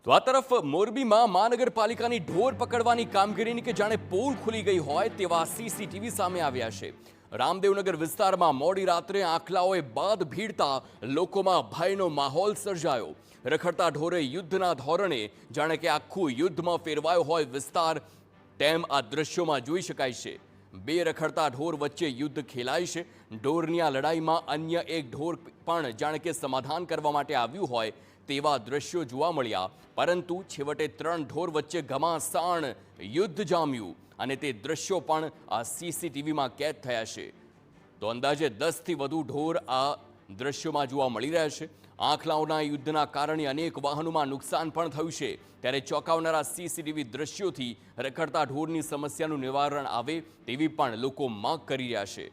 તો આ તરફ મોરબીમાં મહાનગરપાલિકાની ઢોર પકડવાની કામગીરીની કે જાણે પોલ ખુલી ગઈ હોય તેવા સીસીટીવી સામે આવ્યા છે। રામદેવનગર વિસ્તારમાં મોડી રાત્રે આંખલાઓએ બાદ ભીડતા લોકોમાં ભયનો માહોલ સર્જાયો। રખડતા ઢોરે યુદ્ધના ધોરણે જાણે કે આખું યુદ્ધમાં ફેરવાયો હોય વિસ્તાર તેમ આ દ્રશ્યોમાં જોઈ શકાય છે। બે રખડતા ઢોર વચ્ચે યુદ્ધ ખેલાય છે। ઢોરની આ લડાઈમાં અન્ય એક ઢોર પણ જાણે કે સમાધાન કરવા માટે આવ્યું હોય તેવા દ્રશ્યો જોવા મળ્યા, પરંતુ છેવટે ત્રણ ઢોર વચ્ચે ઘમાસાણ યુદ્ધ જામ્યું અને તે દ્રશ્યો પણ આ સીસીટીવીમાં કેદ થયા છે। તો અંદાજે 10થી વધુ ઢોર આ દ્રશ્યોમાં જોવા મળી રહ્યા છે। આંખલાઓના યુદ્ધના કારણે અનેક વાહનોમાં નુકસાન પણ થયું છે, ત્યારે ચોંકાવનારા સીસીટીવી દ્રશ્યોથી રખડતા ઢોરની સમસ્યાનું નિવારણ આવે તેવી પણ લોકો માંગ કરી રહ્યા છે।